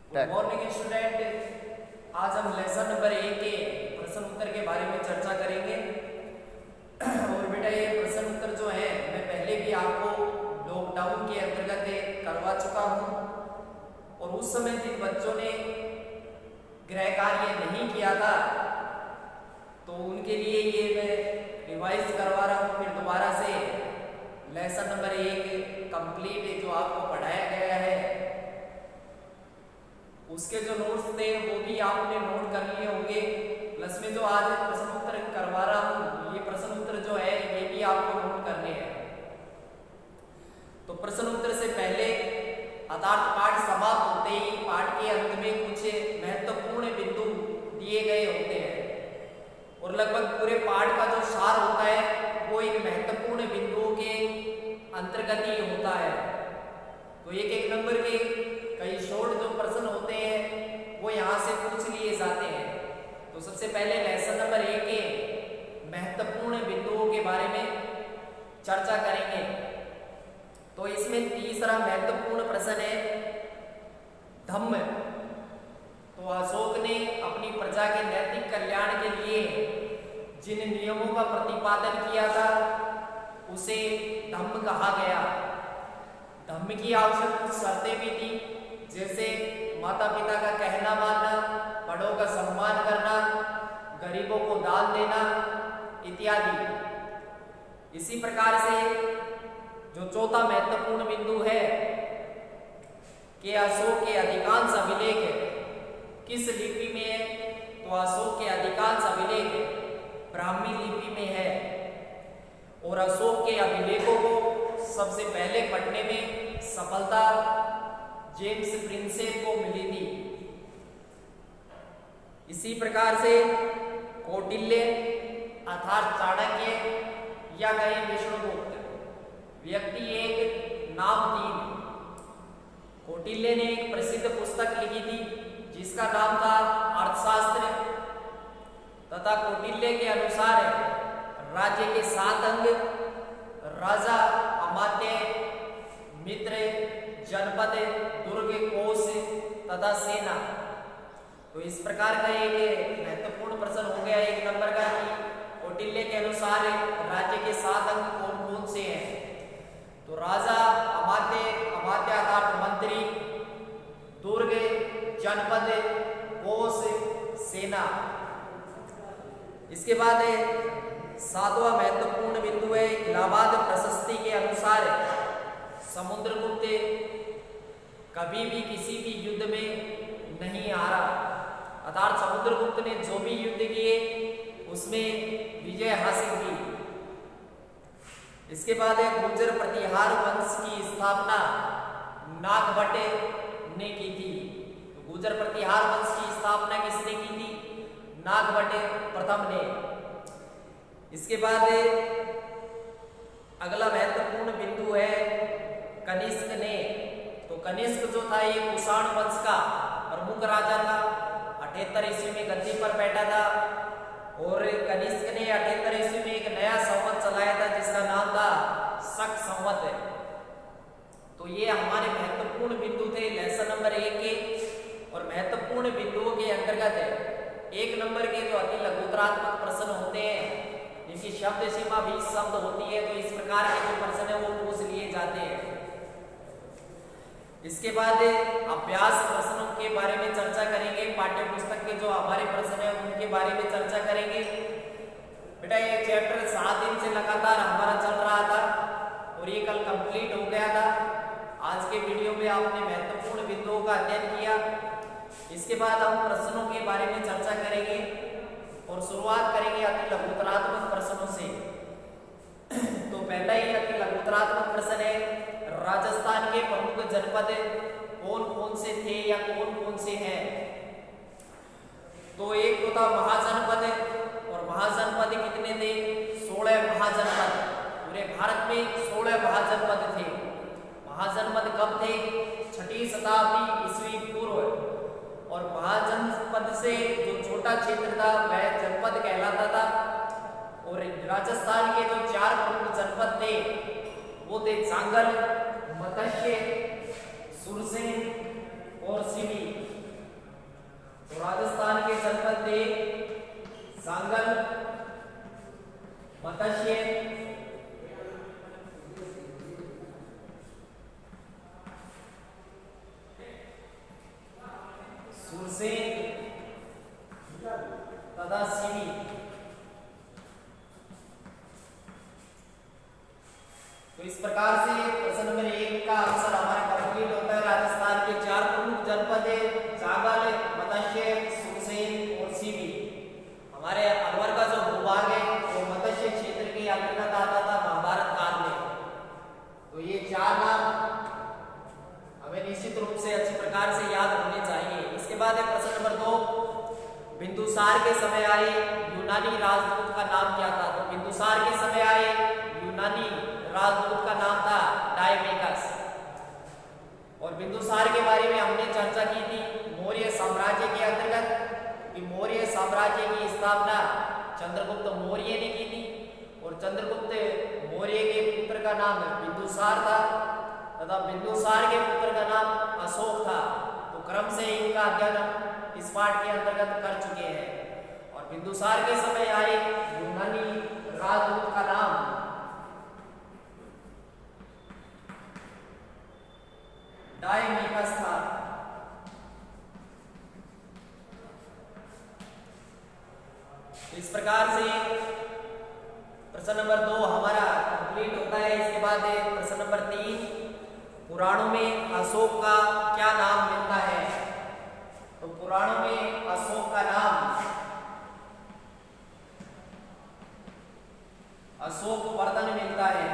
Good morning student. आज हम lesson number 1 के प्रश्न उत्तर के बारे में चर्चा करेंगे। और बेटा ये प्रश्न उत्तर जो है मैं पहले भी आपको लॉकडाउन के अंतर्गत करवा चुका हूँ, और उस समय जिन बच्चों ने गृह कार्य नहीं किया था तो उनके लिए ये मैं रिवाइज करवा रहा हूँ। फिर दोबारा से लेसन नंबर 1 कंप्लीट जो आपको पढ़ाया गया है उसके जो नोट्स थे वो भी आपने नोट कर लिए होंगे। प्लस में जो आज प्रश्न उत्तर करवा रहा हूँ ये प्रश्न उत्तर जो है ये भी आपको नोट करने हैं। तो प्रश्न उत्तर से पहले अर्थात पाठ समाप्त होते ही पाठ के अंत में कुछ महत्वपूर्ण बिंदु दिए गए होते हैं, और लगभग पूरे पाठ का जो सार होता है वो इन महत्वपूर्ण बिंदुओं के अंतर्गत ही होता है। तो एक एक नंबर के कई शॉर्ट जो प्रश्न होते हैं वो यहाँ से पूछ लिए जाते हैं। तो सबसे पहले लेसन नंबर 1 के महत्वपूर्ण बिंदुओं के बारे में चर्चा करेंगे। तो इसमें तीसरा महत्वपूर्ण प्रश्न है धम्म। तो अशोक ने अपनी प्रजा के नैतिक कल्याण के लिए जिन नियमों का प्रतिपादन किया था उसे धम्म कहा गया। धम्म की आवश्यक कुछ शर्तें भी थी, जैसे माता पिता का कहना मानना, बड़ों का सम्मान करना, गरीबों को दान देना इत्यादि। इसी प्रकार से जो चौथा महत्वपूर्ण बिंदु है कि अशोक के अधिकांश अभिलेख किस लिपि में है, तो अशोक के अधिकांश अभिलेख ब्राह्मी लिपि में है, और अशोक के अभिलेखों को सबसे पहले पढ़ने में सफलता जेम्स प्रिंसेप को मिली थी। इसी प्रकार से कौटिल्य अर्थात चाणक्य या कहीं विष्णुगुप्त व्यक्ति एक नाम 3। कौटिल्य ने एक प्रसिद्ध पुस्तक लिखी थी जिसका नाम था अर्थशास्त्र, तथा कौटिल्य के अनुसार राज्य के 7 अंग राजा, अमात्य, मित्र, जनपद, दुर्ग, कोष तथा सेना। तो इस प्रकार का एक महत्वपूर्ण प्रश्न हो गया 1 नंबर का कि कौटिल्य के अनुसार राज्य के 7 अंग कौन कौन से हैं। तो राजा, अमात्य, अमात्य अर्थात मंत्री, दुर्ग, जनपद, कोष, सेना। इसके बाद 7वां महत्वपूर्ण बिंदु है इलाहाबाद प्रशस्ति के अनुसार समुद्रगुप्त कभी भी किसी भी युद्ध में नहीं हारा, अर्थात समुद्रगुप्त ने जो भी युद्ध किए उसमें विजय हासिल की। इसके बाद गुर्जर प्रतिहार वंश की स्थापना नागभट्ट ने की थी। तो गुर्जर प्रतिहार वंश की स्थापना किसने की थी? नागभट्ट प्रथम ने। इसके बाद अगला महत्वपूर्ण बिंदु है कनिष्क ने। तो कनिष्क जो था ये कुषाण वंश का प्रमुख राजा था, 78 ईस्वी में गद्दी पर बैठा था, और कनिष्क ने 78 ईस्वी में एक नया संवत चलाया था जिसका नाम था शक संवत। तो ये हमारे महत्वपूर्ण बिंदु थे लेसन नंबर 1 के, और महत्वपूर्ण बिंदुओं के अंतर्गत 1 नंबर के जो अति लघुतरात्मक प्रश्न होते हैं जिनकी शब्द सीमा 20 शब्द होती है, तो इस प्रकार के जो प्रश्न है वो पूछ लिए जाते हैं। इसके बाद अभ्यास प्रश्नों के बारे में चर्चा करेंगे। पाठ्य पुस्तक के जो हमारे प्रश्न है उनके बारे में चर्चा करेंगे। बेटा ये चैप्टर 7 दिन से लगातार हमारा चल रहा था और ये कल कंप्लीट हो गया था। आज के वीडियो में आपने महत्वपूर्ण बिंदुओं का अध्ययन किया। इसके बाद हम प्रश्नों के बारे में चर्चा करेंगे और शुरुआत करेंगे अति लघुतरात्मक प्रश्नों से। तो पहला ही अति लघुतरात्मक प्रश्न है राजस्थान के प्रमुख जनपद कौन कौन से थे या कौन कौन से हैं। तो एक तो था महाजनपद, और महाजनपद कितने थे? 16 महाजनपद। पूरे भारत में 16 महाजनपद थे। महाजनपद कब थे? 6ठी शताब्दी ईस्वी पूर्व। और महाजनपद से जो छोटा क्षेत्र था वह जनपद कहलाता था। और राजस्थान के जो 4 प्रमुख जनपद थे वो थे चांगल, मत्स्य, सुरसेन और सिवनी। सुरसेन तथा सीवी। तो इस प्रकार से प्रश्न नंबर 1 का आंसर हमारा कंप्लीट होता है। राजस्थान के 4 प्रमुख जनपद है जागल, मत्स्य, सुरसेन और सीवी। हमारे अलवर का जो भूभाग है वो मत्स्य क्षेत्र के अंतर्गत आता था महाभारत काल में। तो ये 4 नाम हमें निश्चित रूप से अच्छी प्रकार से याद होने चाहिए। इसके बाद है प्रश्न नंबर 2, बिंदुसार के समय आए यूनानी राजदूत का नाम क्या था? तो बिंदुसार के समय आए यूनानी राजदूत का नाम था डायमेकस। और बिंदुसार के बारे में हमने चर्चा की थी मौर्य साम्राज्य के अंतर्गत कि मौर्य साम्राज्य की स्थापना चंद्रगुप्त मौर्य ने की थी और चंद्रगुप्त मौर्य के पुत्र का नाम बिंदुसार था तथा बिंदुसार के पुत्र का नाम अशोक था। तो क्रम से इनका अध्ययन हम इस पाठ के अंतर्गत कर चुके हैं। और बिंदुसार के समय आए यूनानी राजदूत का नाम डायमेकस था। इस प्रकार से प्रश्न नंबर 2 हमारा कंप्लीट होता है। इसके बाद है प्रश्न नंबर 3, पुराणों में अशोक का क्या नाम मिलता है? तो पुराणों में अशोक का नाम अशोक वर्धन मिलता है।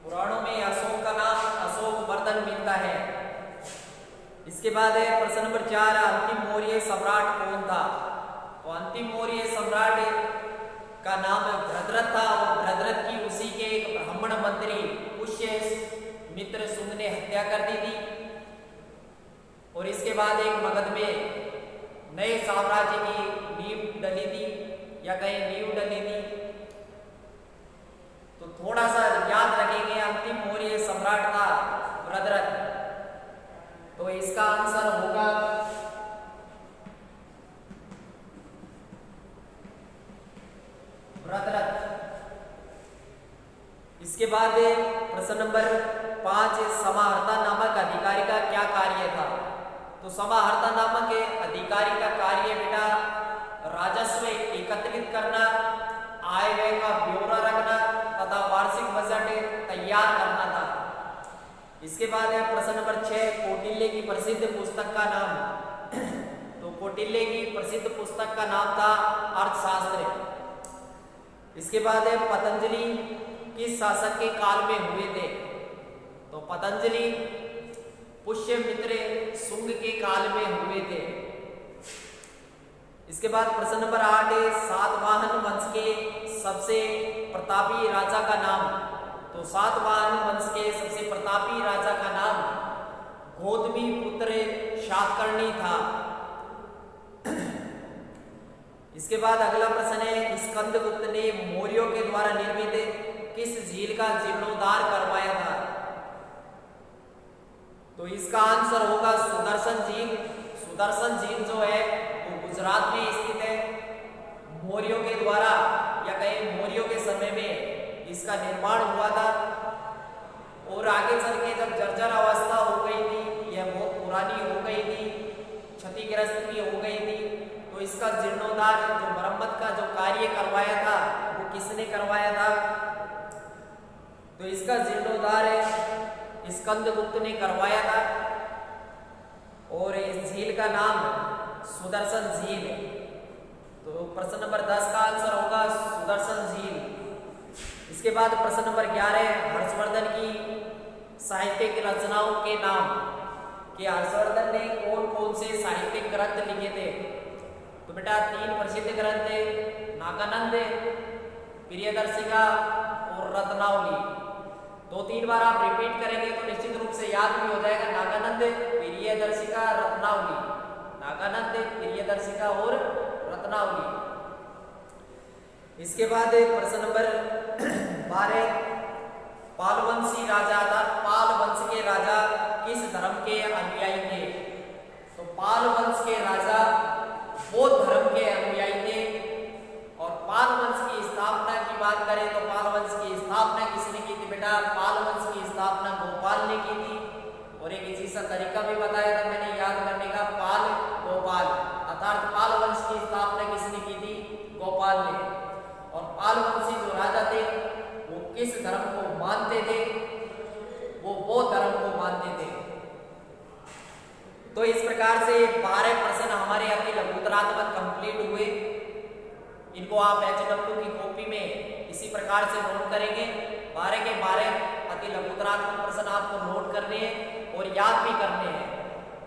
पुराणों में अशोक का नाम अशोक वर्धन मिलता है। इसके बाद है प्रश्न नंबर 4, अंतिम मौर्य सम्राट कौन था? तो अंतिम मौर्य सम्राट का नाम भद्रथ था और भद्रथ की उसी के एक ब्राह्मण मंत्री पुष्यमित्र शुंग ने हत्या कर दी थी। और इसके बाद एक मगध में नए साम्राज्य की नींव डली थी या कहीं नींव डली थी। तो थोड़ा सा याद रखेंगे, अंतिम मौर्य सम्राट था भद्रथ। तो इसका आंसर होगा भद्रथ। इसके बाद प्रश्न नंबर 5, समाहर्ता नामक अधिकारी का क्या कार्य था? तो समाहर्ता नामक अधिकारी का कार्य बेटा राजस्व एकत्रित करना, आय व्यय का ब्यौरा रखना तथा वार्षिक बजट तैयार करना था। इसके बाद है प्रश्न नंबर 6, कौटिल्य की प्रसिद्ध पुस्तक का नाम? तो कौटिल्य की प्रसिद्ध पुस्तक का नाम था अर्थशास्त्र। इसके बाद है पतंजलि किस शासक के काल में हुए थे? तो पतंजलि पुष्यमित्र शुंग के काल में हुए थे। इसके बाद प्रश्न नंबर 8, सातवाहन वंश के सबसे प्रतापी राजा का नाम? तो सातवाहन वंश के सबसे प्रतापी राजा का नाम गौतमी पुत्र शातकर्णी था। इसके बाद अगला प्रश्न है, स्कंदगुप्त ने मौर्यों के द्वारा निर्मित किस झील का जीर्णोद्धार करवाया था? तो इसका आंसर होगा सुदर्शन झील। सुदर्शन झील जो है वो गुजरात में स्थित है। मौर्यों के द्वारा या कहीं मौर्यों के समय में इसका निर्माण हुआ था और आगे चल के जब जर्जर अवस्था हो गई थी, यह बहुत पुरानी हो गई थी, क्षतिग्रस्त भी हो गई थी, तो इसका जीर्णोद्धार जो मरम्मत का जो कार्य करवाया था वो किसने करवाया था? तो इसका जीर्णोद्धार स्कंदगुप्त ने करवाया था और इस झील का नाम सुदर्शन झील। तो प्रश्न नंबर 10 का आंसर होगा सुदर्शन झील। इसके बाद प्रश्न नंबर 11, हर्षवर्धन की साहित्यिक रचनाओं के नाम? कि हर्षवर्धन ने कौन कौन से साहित्यिक ग्रंथ लिखे थे? तो बेटा 3 प्रसिद्ध ग्रंथ है, नागानंद, प्रियदर्शिका और रत्नावली। 2-3 बार आप रिपीट करेंगे तो निश्चित रूप से याद भी हो जाएगा। नागानंद, प्रियदर्शिका, रत्नावली। नागानंद, प्रियदर्शिका और रत्नावली। इसके बाद प्रश्न नंबर 12, पालवंशी राजा था। पाल वंश के राजा किस धर्म के अनुयायी थे? तो पाल वंश के राजा बौद्ध धर्म के अनुयायी थे। और पाल वंश की स्थापना की बात करें तो पाल वंश की स्थापना किसने की थी बेटा? पाल वंश की स्थापना गोपाल ने की थी, और एक इसी सा तरीका भी बताया था मैंने याद करने का, पाल गोपाल, अर्थात पाल वंश की स्थापना किसने की थी? गोपाल ने। और पाल वंशी जो राजा थे वो किस धर्म को मानते थे? वो बौद्ध धर्म को मानते थे। तो इस प्रकार से 12 प्रश्न हमारे अति लघुतरात्मक कंप्लीट हुए। इनको आप HW की कॉपी में इसी प्रकार से नोट करेंगे। 12 के 12 अति लघुतरात्मक प्रश्न आपको नोट करने हैं और याद भी करने हैं।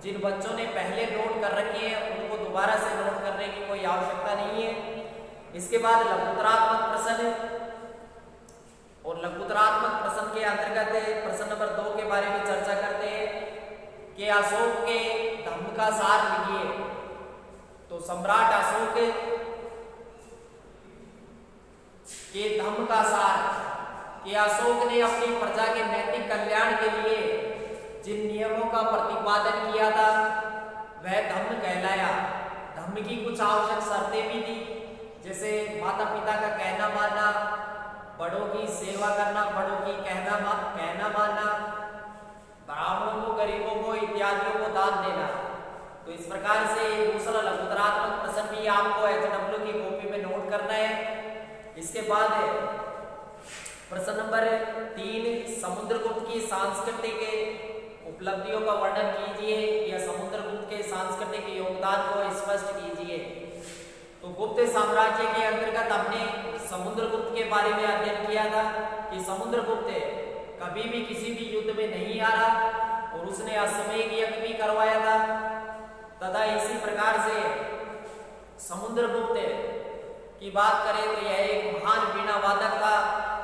जिन बच्चों ने पहले नोट कर रखे हैं उनको दोबारा से नोट करने की कोई आवश्यकता नहीं है। इसके बाद लघुतरात्मक प्रश्न, और लघुतरात्मक प्रश्न के अंतर्गत प्रश्न नंबर 2 के बारे में चर्चा करते हैं कि अशोक के धम्म का सार लिखिए। तो सम्राट अशोक के धम्म का सार, कि अशोक ने अपनी प्रजा के नैतिक कल्याण के लिए जिन नियमों का प्रतिपादन किया था वह धम्म कहलाया। धम्म की कुछ आवश्यक शर्तें भी थी, जैसे माता पिता का कहना मानना, बड़ों की सेवा करना, बड़ों की कहना मानना, ब्राह्मणों को, गरीबों को, इत्यादियों को दान देना। तो इस प्रकार से दूसरा लघुतरात्मक प्रश्न भी आपको HW की कॉपी में नोट करना है। इसके बाद प्रश्न नंबर 3, समुद्रगुप्त की सांस्कृतिक उपलब्धियों का वर्णन कीजिए या समुद्रगुप्त के सांस्कृतिक योगदान को स्पष्ट कीजिए। तो गुप्त साम्राज्य के अंतर्गत हमने समुद्रगुप्त के बारे में अध्ययन किया था कि समुद्रगुप्त कभी भी किसी भी युद्ध में नहीं हारा और उसने अश्वमेध यज्ञ भी करवाया था। तथा इसी प्रकार से समुद्रगुप्त की बात करें तो यह एक महान वीणा वादक था।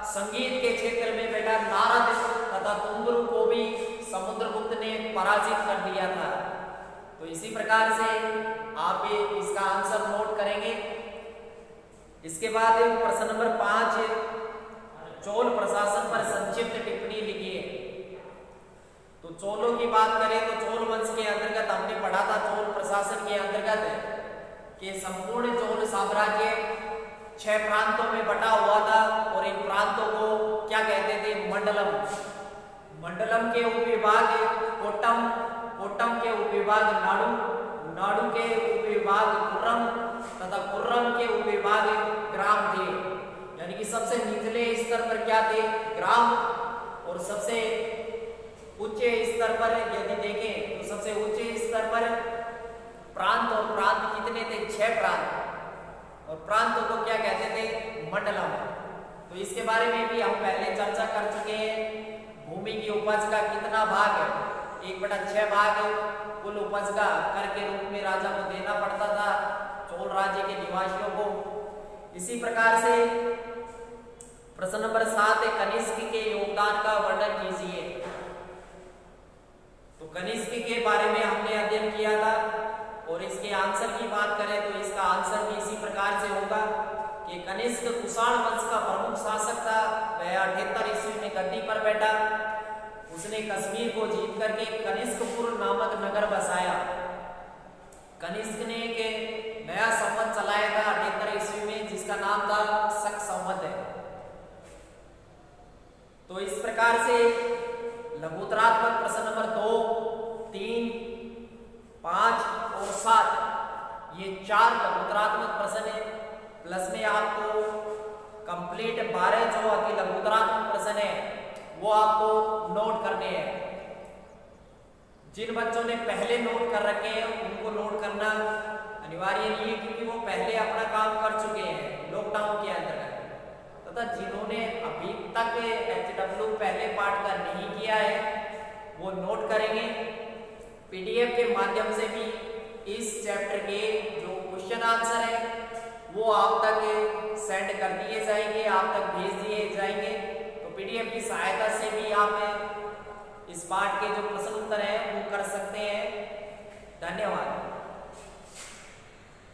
संगीत के क्षेत्र में बेटा नारद तथा तुम्बरु को भी समुद्रगुप्त ने पराजित कर दिया था। तो इसी प्रकार से आप इसका आंसर नोट करेंगे। इसके बाद प्रश्न नंबर 5, चोल प्रशासन पर संक्षिप्त टिप्पणी लिखिए। तो चोलों की बात करें तो चोल वंश के अंतर्गत हमने पढ़ा था, चोल प्रशासन के अंतर्गत कि संपूर्ण चोल साम्राज्य 6 प्रांतों में बटा हुआ था और इन प्रांतों को क्या कहते थे? मंडलम। मंडलम के उपविभाग कोट्टम, कोट्टम के उपविभाग नाडु, नाडु के उपविभाग कुर्रम तथा कुर्रम के उपविभाग ग्राम थे। यानी कि सबसे निचले स्तर पर क्या थे? ग्राम, और सबसे उच्च स्तर पर यदि देखें तो सबसे उच्च स्तर पर प्रांत, और प्रांत कितने थे? 6 प्रांत, और प्रांतों को क्या कहते थे? मंडलम। तो इसके बारे में भी हम पहले चर्चा कर चुके हैं। भूमि की उपज का कितना भाग है? 1/6 भाग कुल उपज का कर के रूप में राजा को देना पड़ता था चोल राज्य के निवासियों को। इसी प्रकार से प्रश्न नंबर 7, कनिष्क के योगदान का वर्णन कीजिए। तो कनिष्क के बारे में हमने अध्ययन किया था, और इसके आंसर की बात करें तो इसका आंसर भी इसी प्रकार से होगा कि कनिष्क कुषाण वंश का प्रमुख शासक था। वह 78 ईस्वी में गद्दी पर बैठा। उसने कश्मीर को जीत करके कनिष्कपुर नामक नगर बसाया। कनिष्क ने एक नया संवत चलाया था 78 ईस्वी में, जिसका नाम था शक संवत है। तो इस प्रकार से लघुतरात्मक प्रश्न नंबर 2, 3, 5 और 7 ये 4 लघुतरात्मक प्रश्न है। प्लस में आपको कंप्लीट 12 जो अति लघुतरात्मक प्रश्न है वो आपको नोट करने हैं। जिन बच्चों ने पहले नोट कर रखे हैं उनको नोट करना अनिवार्य नहीं है, क्योंकि वो पहले अपना काम कर चुके हैं लॉकडाउन के अंतर्गत। तथा जिन्होंने अभी तक HW पहले पार्ट का नहीं किया है वो नोट करेंगे। PDF के माध्यम से भी इस चैप्टर के जो क्वेश्चन आंसर है वो आप तक सेंड कर दिए जाएंगे, आप तक भेज दिए जाएंगे। तो PDF की सहायता से भी आप इस पार्ट के जो प्रश्न उत्तर है वो कर सकते हैं। धन्यवाद।